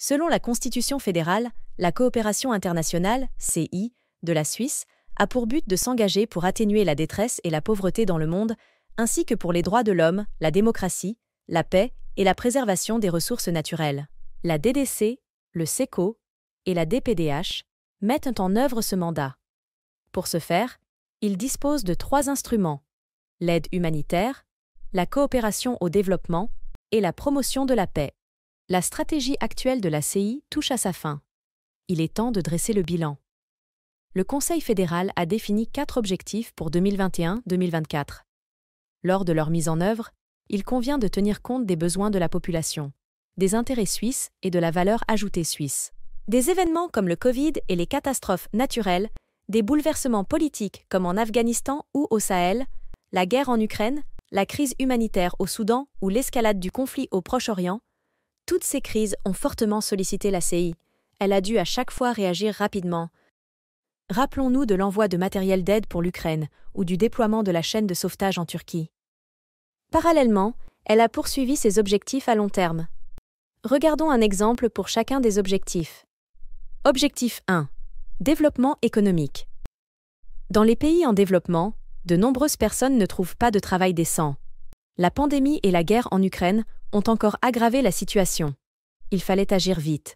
Selon la Constitution fédérale, la coopération internationale, CI, de la Suisse, a pour but de s'engager pour atténuer la détresse et la pauvreté dans le monde, ainsi que pour les droits de l'homme, la démocratie, la paix et la préservation des ressources naturelles. La DDC, le SECO et la DPDH mettent en œuvre ce mandat. Pour ce faire, ils disposent de 3 instruments: l'aide humanitaire, la coopération au développement et la promotion de la paix. La stratégie actuelle de la CI touche à sa fin. Il est temps de dresser le bilan. Le Conseil fédéral a défini 4 objectifs pour 2021-2024. Lors de leur mise en œuvre, il convient de tenir compte des besoins de la population, des intérêts suisses et de la valeur ajoutée suisse. Des événements comme le Covid et les catastrophes naturelles, des bouleversements politiques comme en Afghanistan ou au Sahel, la guerre en Ukraine, la crise humanitaire au Soudan ou l'escalade du conflit au Proche-Orient, toutes ces crises ont fortement sollicité la CI. Elle a dû à chaque fois réagir rapidement. Rappelons-nous de l'envoi de matériel d'aide pour l'Ukraine ou du déploiement de la chaîne de sauvetage en Turquie. Parallèlement, elle a poursuivi ses objectifs à long terme. Regardons un exemple pour chacun des objectifs. Objectif 1. Développement économique. Dans les pays en développement, de nombreuses personnes ne trouvent pas de travail décent. La pandémie et la guerre en Ukraine ont encore aggravé la situation. Il fallait agir vite.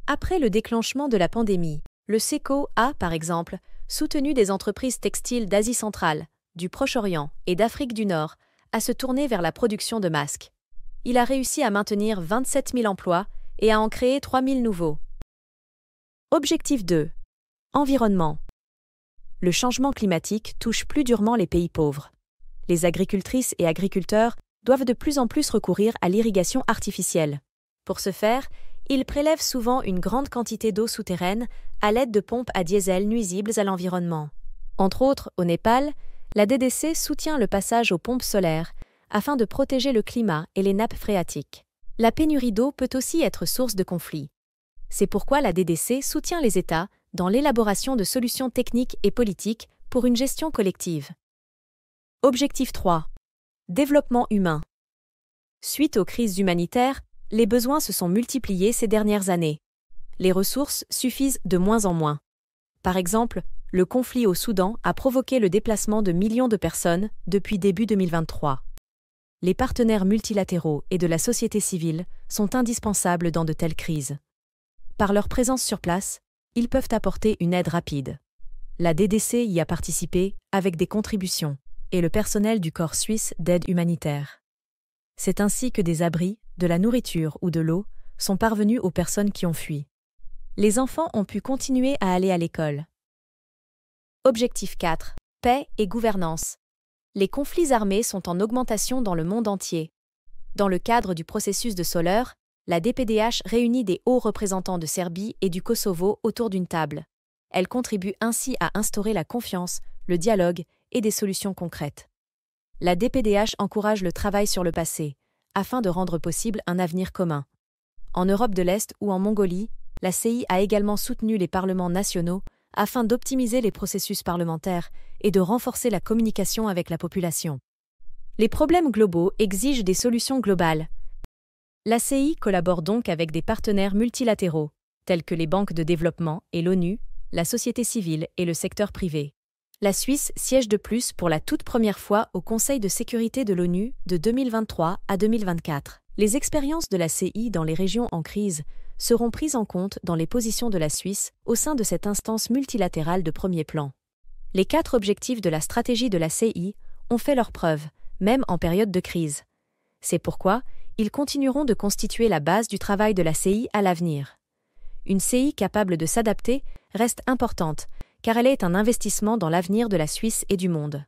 Après le déclenchement de la pandémie, le SECO a, par exemple, soutenu des entreprises textiles d'Asie centrale, du Proche-Orient et d'Afrique du Nord à se tourner vers la production de masques. Il a réussi à maintenir 27 000 emplois et à en créer 3 000 nouveaux. Objectif 2. Environnement. Le changement climatique touche plus durement les pays pauvres. Les agricultrices et agriculteurs doivent de plus en plus recourir à l'irrigation artificielle. Pour ce faire, ils prélèvent souvent une grande quantité d'eau souterraine à l'aide de pompes à diesel nuisibles à l'environnement. Entre autres, au Népal, la DDC soutient le passage aux pompes solaires afin de protéger le climat et les nappes phréatiques. La pénurie d'eau peut aussi être source de conflits. C'est pourquoi la DDC soutient les États dans l'élaboration de solutions techniques et politiques pour une gestion collective. Objectif 3. Développement humain. Suite aux crises humanitaires, les besoins se sont multipliés ces dernières années. Les ressources suffisent de moins en moins. Par exemple, le conflit au Soudan a provoqué le déplacement de millions de personnes depuis début 2023. Les partenaires multilatéraux et de la société civile sont indispensables dans de telles crises. Par leur présence sur place, ils peuvent apporter une aide rapide. La DDC y a participé avec des contributions et le personnel du corps suisse d'aide humanitaire. C'est ainsi que des abris, de la nourriture ou de l'eau sont parvenus aux personnes qui ont fui. Les enfants ont pu continuer à aller à l'école. Objectif 4. Paix et gouvernance. Les conflits armés sont en augmentation dans le monde entier. Dans le cadre du processus de Soleure, la DPDH réunit des hauts représentants de Serbie et du Kosovo autour d'une table. Elle contribue ainsi à instaurer la confiance, le dialogue et des solutions concrètes. La DPDH encourage le travail sur le passé, afin de rendre possible un avenir commun. En Europe de l'Est ou en Mongolie, la CI a également soutenu les parlements nationaux afin d'optimiser les processus parlementaires et de renforcer la communication avec la population. Les problèmes globaux exigent des solutions globales. La CI collabore donc avec des partenaires multilatéraux, tels que les banques de développement et l'ONU, la société civile et le secteur privé. La Suisse siège de plus pour la toute première fois au Conseil de sécurité de l'ONU de 2023 à 2024. Les expériences de la CI dans les régions en crise seront prises en compte dans les positions de la Suisse au sein de cette instance multilatérale de premier plan. Les 4 objectifs de la stratégie de la CI ont fait leurs preuves, même en période de crise. C'est pourquoi ils continueront de constituer la base du travail de la CI à l'avenir. Une CI capable de s'adapter reste importante, car elle est un investissement dans l'avenir de la Suisse et du monde.